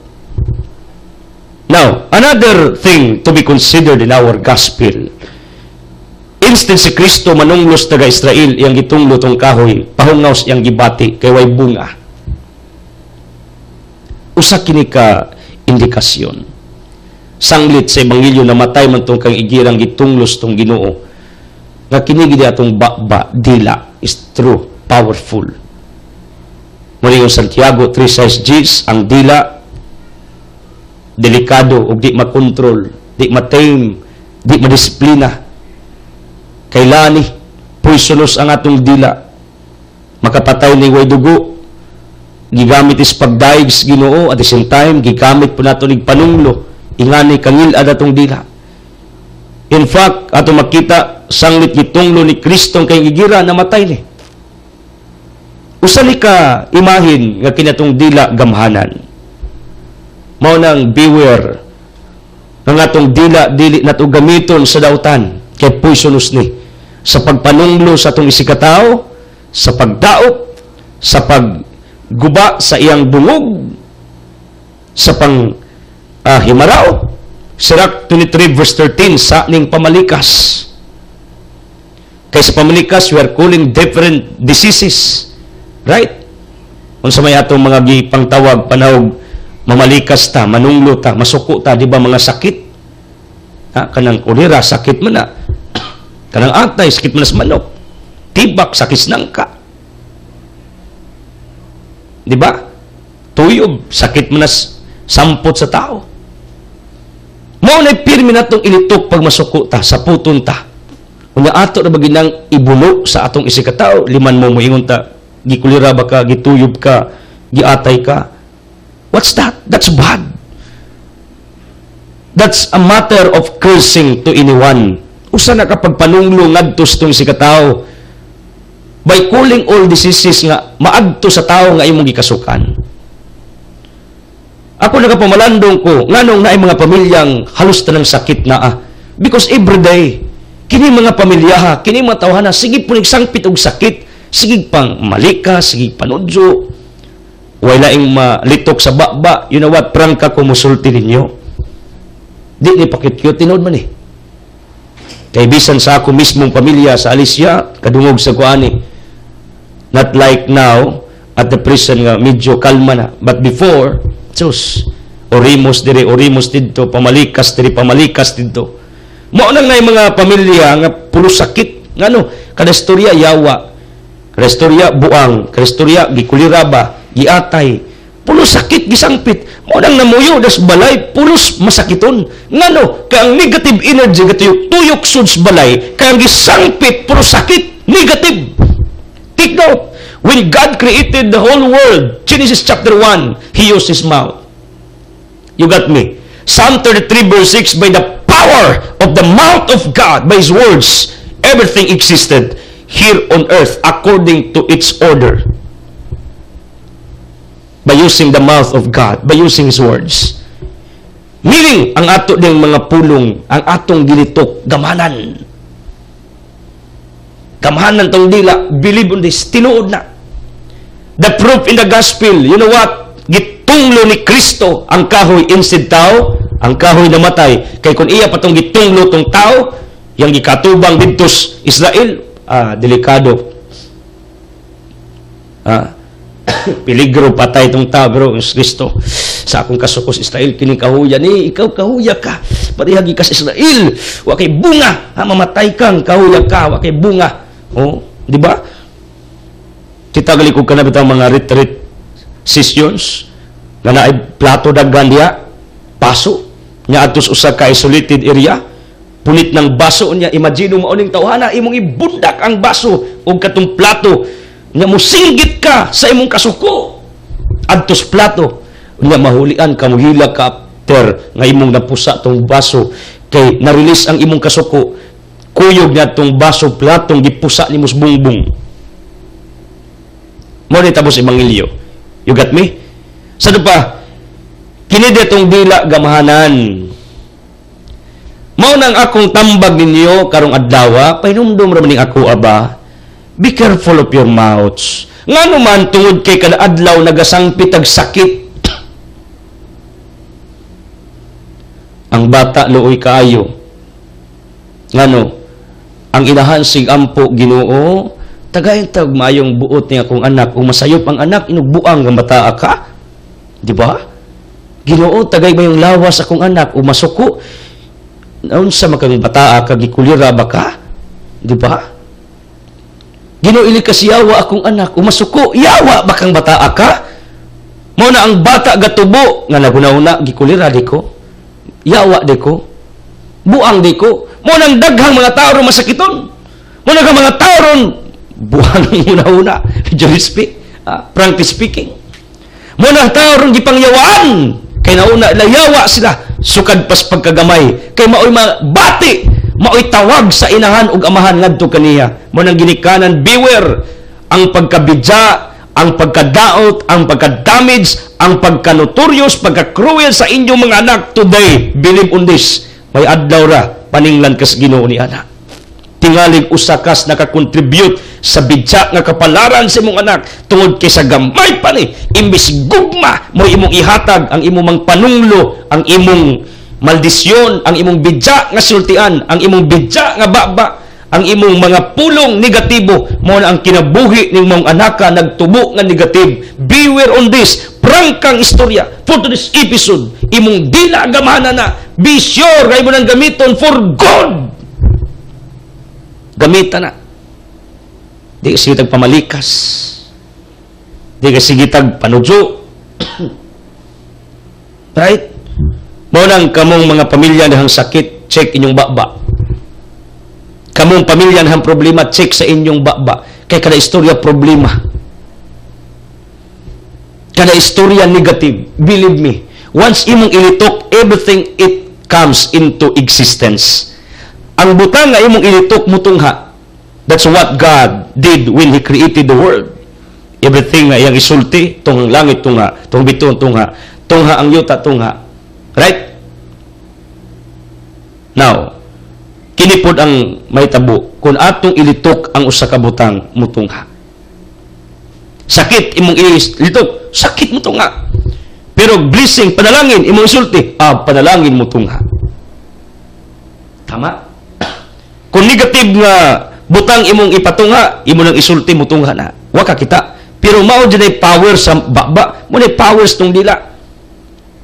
Now, another thing to be considered in our gospel, instead si Kristo manunglos taga Israel, iyang gitunglo tong kahoy, pahungaws iyang gibati, kay way bunga. Usa kini ka indikasyon. Sanglit sa ebanghelyo namatay man tong kang igirang gitunglos tong Ginoo. Nga kini gid atong baba, dila is true, powerful. Muli yung Santiago 3:6, ang dila delikado ug di makontrol, di matame, di madisiplina. Kailani poisonous ang atong dila, makapatay ni way dugo. Gigamit is pagdaig sa Ginoo, at the same time gigamit po nato ning panunglo, ingani kangil-ad atong dila. In fact, ato makita sanglit gitunglo ni Kristo kay gigira, namatay ni. Usa ni ka imahin nga kinatong dila gamhanan. Mao nang beware nga atong dila dili nato gamiton sa dautan, kay poisonous ni sa pagpanunglo sa atong isikataw, sa pagdaot, sa pagguba sa iyang bungog, sa pang himaraot. Sirach 23 verse 13, sa ning pamalikas. Kay sa pamalikas, we are calling different diseases. Right? Kung sa may atong mga gipangtawag, panahog, mamalikas ta, manunglo ta, masuko ta, di ba mga sakit? Kanang kolera, sakit man na. Kanang atay, sakit man na sa manok. Tibak, sakit nangka. Di ba? Tuyob, sakit man na sampot sa tao. Mao na pirmi natong ilitok pag masuko ta, sa puton ta. Kung ato na baginang ibulo sa atong isikataw, liman mo moingon ta, gikulira ba ka, gituyob ka, giatay ka. What's that? That's bad. That's a matter of cursing to anyone. Usa na kapag panunglo ngadto sa tong isikataw, by calling all diseases nga maadto sa tao nga imong gikasukan. Ako nagapamalandong ko, nganong naay mga pamilyang halos tanang sakit na because everyday, kini mga pamilya kini mga tawhana, sige po nagsangpit og sakit, sige pang malika, sige panudyo, wala ing malitok sa baba, you know what, prangka ko musulti ninyo. Di ni pakit-cute, tinood man Kay bisan sa ako mismong pamilya sa Alicia, kadungog sa kuani, not like now, at the prison nga medyo kalma na, but before, sus, orimos diri, orimos didto, pamalikas diri, pamalikas didto. Mao nang nay mga pamilya nga pulo sakit. Ngano? Kada istorya yawa, kada istorya buang, kada istorya gikuliraba, giatay. Pulo sakit gisangpit. Mao nang namuyo das balay pulos masakiton. Ngano? Kay ang negative energy tuyok suds balay, kay ang gisangpit pulo sakit, negative. Take note. When God created the whole world, Genesis chapter 1, He used His mouth. You got me? Psalm 33 verse 6, by the power of the mouth of God, by His words, everything existed here on earth according to its order. By using the mouth of God, by using His words. Meaning, ang ato ding mga pulong, ang atong gilitok, gamanan. Gamanan tong dila, believe on this, tinuod na. The proof in the gospel, you know what? Gitunglo ni Kristo ang kahoy instead tao, ang kahoy namatay. Kay kung iya patong gitunglo tong tao, yang gikatubang didtos Israel, delikado. Peligro patay tong tao, pero Kristo, sa akong kasukos Israel, kining kahuya ni, ikaw kahuya ka, parihagi ka sa Israel, wa kay bunga, mamatay kang kahuya ka, wa kay bunga. Oh, di ba? Kita gali ko kana bitang mga retreat sessions nga naay plato daghan diha, baso nya atos usa ka isolated area, punit ng baso niya. Imagine mo ning tawhana imong ibundak ang baso og katong plato nga mosinggit ka sa imong kasuko adtos plato nya, mahulian ka, mohila ka after nga imong napusa tong baso kay na-release ang imong kasuko, kuyog niya tong baso platong gipusa ni mos bungbong. Mo ni tapos ebanghelyo. You got me? Sa pa, kini detong dila gamahanan. Mao nang akong tambag ninyo karong adlaw, pahinumdum ra maning ako aba. Be careful of your mouths. Ngano man tungod kay kada adlaw nagasangpit og sakit. Ang bata luoy kaayo. Ngano? Ang inahan sig ampo Ginoo, tagay tag mayong buot niya akong anak, kung masayop ang anak, inugbuang nga bataa ka. Di ba? Ginoo, tagay mayong lawas akong anak, o masuko, naon sa makang bataa ka, gikulira ba ka? Di ba? Ginoo, ili kas yawa akong anak, o masuko, yawa ba kang bataa ka? Mao na ang bata gatubo, nga naguna-una, gikulira di ko, yawa di ko, buang di ko, mo nang daghang mga tao ron masakiton, mo nang mga tao ron buwan ng una-una, frankly speaking. Muna tao ron gipangyawaan, kay nauna layawa sila, sukad pas pagkagamay, kay maoy bati, maoy tawag sa inahan ug amahan ngadto kaniya. Mo nang ginikanan, beware, ang pagkabidya, ang pagkadaot, ang pagkadamage, ang pagkanotorious, pagka-cruel sa inyong mga anak today. Believe on this, may adlaw ra, paninglan kas Ginoo ni anak. Tingalig usakas nakakontribute sa bidya nga kapalaran sa imong anak tungod kay sa gamay pa ni imbis gugma mo imong ihatag ang imong mang panunglo, ang imong maldisyon, ang imong bidya nga sultian, ang imong bidya nga baba, ang imong mga pulong negatibo, mo na ang kinabuhi ning mong anaka nagtubo nga negative. Beware on this. Prangkang istorya for this episode, imong dila gamana na, be sure kay mo nang gamiton for good. Gamitan na. Di kasi tag pamalikas. Di kasi tag panudyo. Right? Mo nang kamong mga pamilya nahang sakit, check inyong baba. Kamong pamilya nahang problema, check sa inyong baba. Kay kada istorya problema. Kada istorya negative. Believe me, once imong ilitok, everything it comes into existence. Ang butang nga imong ilitok mutungha. That's what God did when He created the world. Everything nga iyang isulti, tong langit tungha, tong biton tungha, tungha ang yuta tungha. Right? Now, kinipod ang may tabo, kung atong ilitok ang usa ka butang mutungha. Sakit imong ilitok, sakit mutungha. Pero blessing, panalangin, imong isulti, panalangin mutungha. Tama? Kung negative nga butang imong ipatungha, imo nang isulti mo tungha na. Wa ka kita. Pero mao dinay power sa baba, mo nay powers tong dila.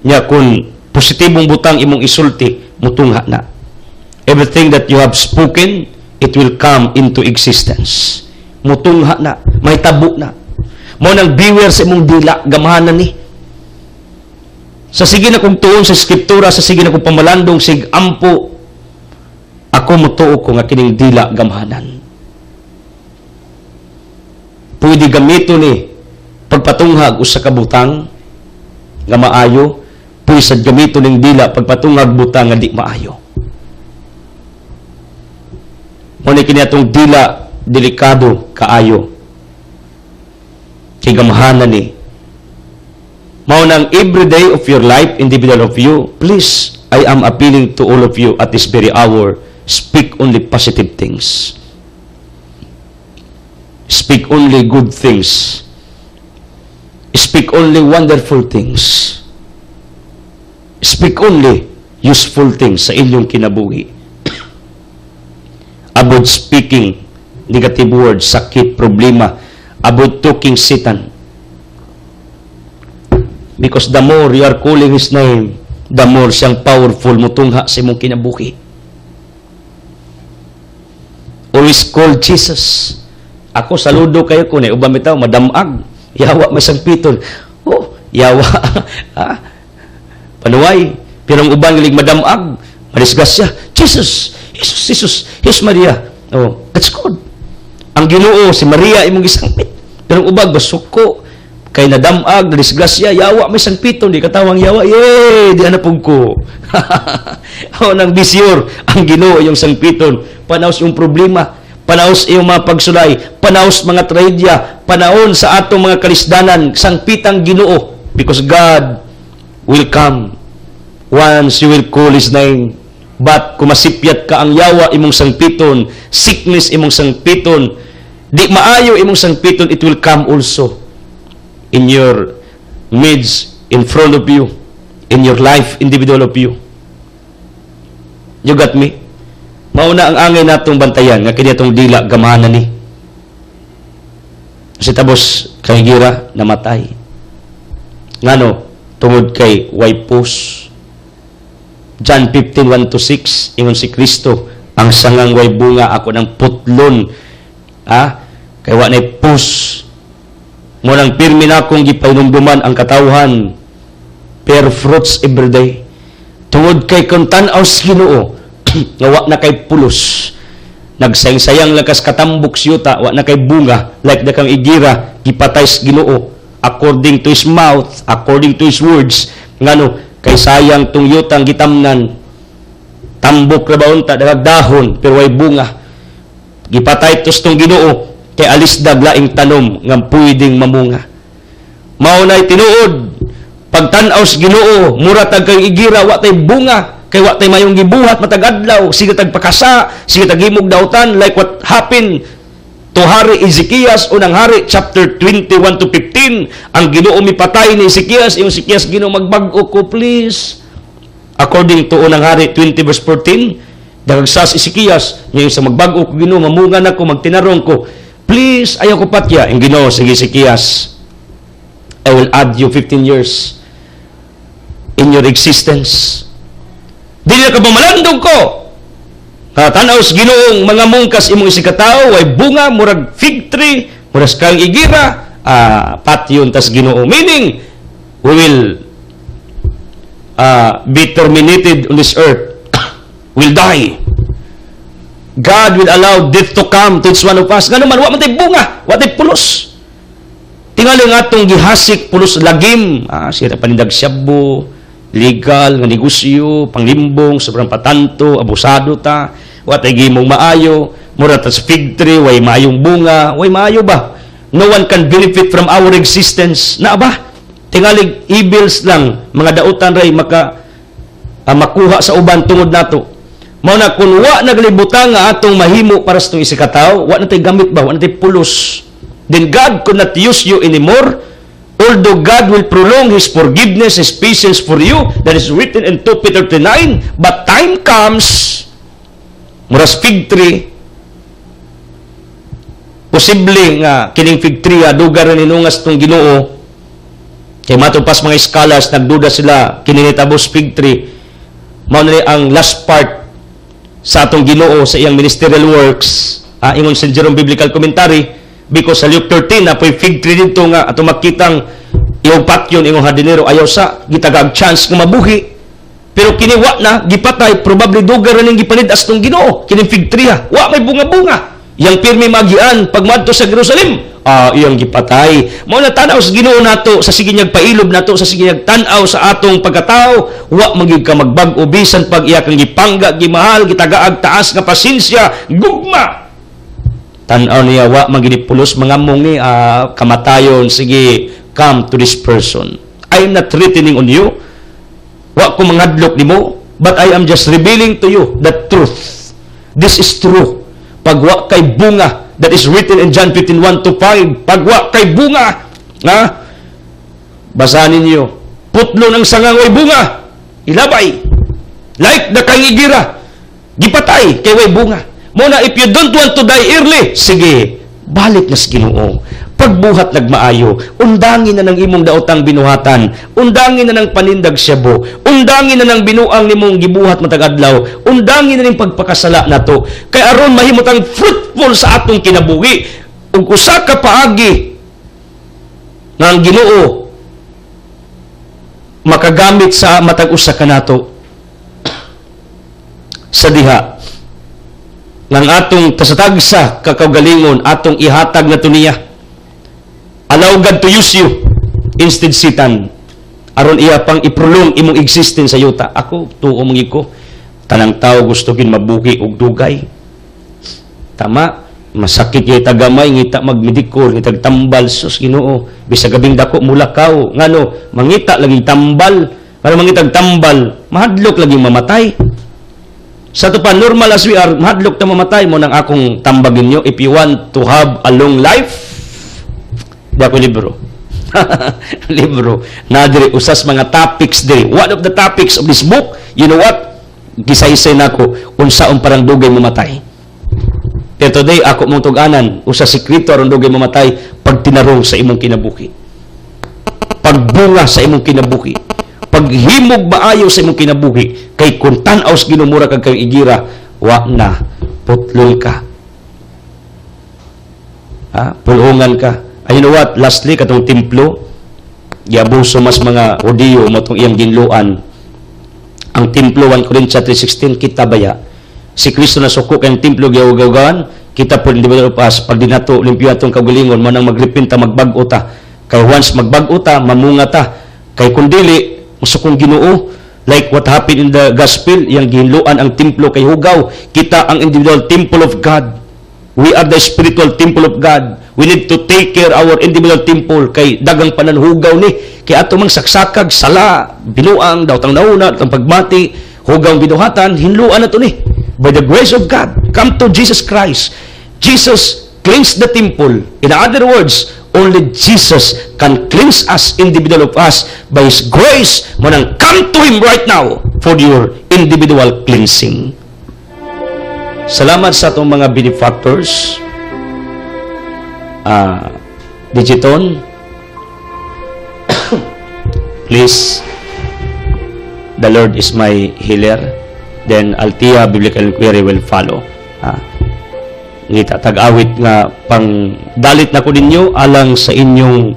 Nya kung positibong butang imong isulti, mutungha na. Everything that you have spoken, it will come into existence. Mutungha na, may tabo na. Mao nang beware sa imong dila, gamahanan ni. Sa sige na kong tuon sa skriptura, sa sige na kong pamalandong, sig ampo, ako mutuo ko nga kining dila gamahanan. Pwede gamito ni pagpatunghag usa ka butang nga maayo, pwede sad gamito ning dila pagpatunghag butang nga di maayo. Muna kini atong dila delikado kaayo. Kay gamahanan ni. Mao nang every day of your life, individual of you, please, I am appealing to all of you at this very hour, speak only positive things. Speak only good things. Speak only wonderful things. Speak only useful things sa inyong kinabuhi. About speaking negative words, sakit, problema, about talking Satan. Because the more you are calling His name, the more siyang powerful mutungha sa imong kinabuhi. Always call Jesus. Ako saludo kayo ko na ubang bitaw madamag. Yawa may sangpiton. Oh, yawa. Panuway. Pero ang ubang gilig madamag, madisgas siya. Jesus, Jesus Maria. Oh, that's good. Ang Ginoo si Maria imong gisangpit. Pero ang ubang basuko kay nadamag, nadisgrasya, yawa may sangpiton, di katawang yawa, di anapog ko. O nang bisyur, ang Ginoo yung sangpiton, panaos yung problema, panaos yung mga pagsulay, panaos mga trahedya, panaon sa atong mga kalisdanan, sangpitang Ginoo, because God will come once you will call His name. But kung masipyat ka ang yawa imong sangpiton, sickness imong sangpiton, di maayo imong sangpiton, it will come also in your midst, in front of you, in your life, individual of you. You got me? Mauna ang angay natong bantayan, nga kini atong dila, gamahanan ni. Kasi tapos, kay gira, namatay. Ngano, tungod kay Waipus. John 15:1-6, ingon si Kristo, ang sangang way bunga, ako ng putlon. Kay wa na pus. Munang pirmi na akong gipainumduman ang katawhan, bear fruits every day. Tungod kay kung tanaw sa Ginoo, nga wa na kay pulos, nagsayang-sayang lakas katambok siyuta, wa na kay bunga, like na kang igira, gipatay sa Ginoo, according to His mouth, according to His words, ngano, kay sayang tong yutang gitamnan, tambok na baon ta, dahon, pero way bunga, gipatay tos tong Ginoo, kay alis daglaing tanom nga pwedeng mamunga. Mao nay tinuod pagtan-aw sa Ginoo, mura tag kay igira wa tay bunga, kay wa tay mayong gibuhat matag adlaw, sige tag pakasa, sige tag himog dautan, like what happened to Hari Ezekias unang Hari chapter 21-15. Ang Ginoo mipatay ni Ezekias, yung Ezekias Ginoo magbag-o ko please. According to unang Hari 20:14, dagagsas Ezekias, yung sa magbag-o ko Ginoo, mamunga na ko, magtinarong ko. Please, ayaw ko patya. Ang Ginoo, sige Ezekias, I will add you 15 years in your existence. Dili ka pamalandong ko. Tanaw sa Ginoong mga mungkas imong isikataw, way bunga, murag fig tree, murag kang igira, patyon tas Ginoo. Meaning, we will be terminated on this earth. We'll die. God will allow death to come to each one of us. Nga naman, wa man tay bunga, wa tay pulos. Tingali nga itong gihasik, pulos lagim, sira panindag syabo, legal, nga negosyo, panglimbong, sobrang patanto, abusado ta, wa tay gimong maayo, mura ta sa fig tree, way maayong bunga, way maayo ba? No one can benefit from our existence. Na ba? Tingali evils lang, mga dautan ray, makuha sa uban tungod nato. Mao na kung wa naglibutang nga atong mahimo para sa itong isikataw, wa na tayo gamit ba, wa na tayo pulos. Then God could not use you anymore, although God will prolong His forgiveness, His patience for you, that is written in 2 Peter 3:9, but time comes, muras fig tree, posible nga kining fig tree, dugar na ninungas itong Ginoo, Kay matupas mga scholars, nagduda sila, kininitabos fig tree. Mao na ang last part sa atong Ginoo sa iyang ministerial works, ingon St. Jerome Biblical Commentary, because sa Luke 13, apoy fig tree dito nga, ato makitang iyong patyon, iyong hardinero, ayaw sa, gitagag chance nga mabuhi. Pero kiniwa na, gipatay, probably dugar rin gipanidas ng Ginoo, kining fig tree ha, wa may bunga-bunga. Yang pirmi magian, pagmadto sa Jerusalem, iyang gipatay. Mao na tanaw sa Ginoo nato, sa sige niyag pailob nato, sa sige niyag tan-aw sa atong pagkatao, wa magig ka magbag-o bisan pag iya kang gipangga, gimahal, gitagaag taas nga pasensya, gugma. Tan-aw niya, wa maginipulos mga mungi, kamatayon, sige, come to this person. I am not threatening on you. Wa ko mangadlok nimo, but I am just revealing to you the truth. This is true. Pagwa kay bunga, that is written in John 15:1-5. Pagwa kay bunga, basahin ninyo, putlo ng sangangoy bunga, ilabay, like the kangigira, gipatay kay way bunga. Muna, if you don't want to die early, sige, balik na sa Ginoo. Pagbuhat nagmaayo, undangin na ng imong daotang binuhatan, undangin na ng panindag syabo, undangin na ng binuang nimong gibuhat matag adlaw, undangin na ng pagpakasala nato. Kay aron mahimutang fruitful sa atong kinabuhi, ug usa ka paagi nga ang Ginoo makagamit sa matag usa ka nato sa diha ng atong kasatagsa kakaugalingon atong ihatag na niya. Allow God to use you instead Satan. Aron iya pang iprolong imong existence sa yuta. Ako, tuo mong iko. Tanang tao gusto gin mabuhi og dugay. Tama, masakit kay tagamay, ngita magmedikol, ngita tambal, sus Ginoo. Bisa gabing dako mulakaw. Ngano, mangita lagi tambal. Para mangitag tambal, mahadlok lagi mamatay. Sa to pa, normal as we are, mahadlok na mamatay mo ng akong tambagin nyo. If you want to have a long life, di ako libro. Libro. Nadiri, usas mga topics diri. One of the topics of this book, you know what? Gisaysay na ako, unsaon parang dugay mamatay. Pero today, ako mong tuganan, usa sikrito aron dugay mamatay, pag tinarong sa imong kinabuhi. Pagbunga sa imong kinabuhi. Paghimog maayo sa imong kinabuhi. Kay kung tanaw sa ginumura kag kang igira, wa na, putlol ka. Pulungan ka. You know what? Lastly, katong templo, giabuso mas mga Hudiyo matong iyang ginluan. Ang templo, 1 Corinthians 3:16, kita baya. Si Kristo na suko kayong templo giawagawan, kita po hindi ba pas pag dinato limpyo atong kagalingon mo nang magrepenta magbag-o ta. Kay once magbag-o ta, mamunga ta. Kay kun dili, musukong Ginoo, like what happened in the gospel, yang ginluan ang templo kay hugaw. Kita ang individual temple of God. We are the spiritual temple of God. We need to take care our individual temple kay dagang pananhugaw ni. Kay ato mang saksakag, sala, binuang, daw tang nauna, tang pagmati, hugaw binuhatan, hinluan na to ni. By the grace of God, come to Jesus Christ. Jesus cleansed the temple. In other words, only Jesus can cleanse us, individual of us, by His grace. Manang come to Him right now for your individual cleansing. Salamat sa itong mga benefactors. Digiton, please, the Lord is my healer. Then Altia Biblical Inquiry will follow. Ngita, tag-awit nga pang dalit na ko ninyo alang sa inyong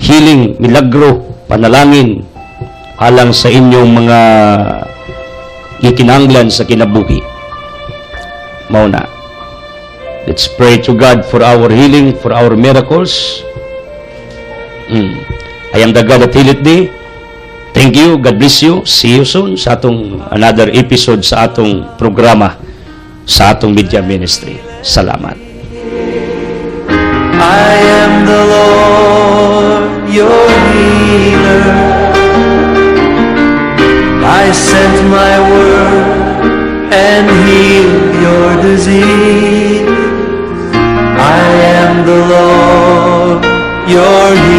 healing, milagro, panalangin, alang sa inyong mga ikinanglan sa kinabuhi. Mauna. Let's pray to God for our healing, for our miracles. I am the God that healeth thee. Thank you. God bless you. See you soon sa atong another episode sa atong programa sa atong media ministry. Salamat. I am the Lord, your healer. I sent my word and healed your disease. I am the Lord, your healer.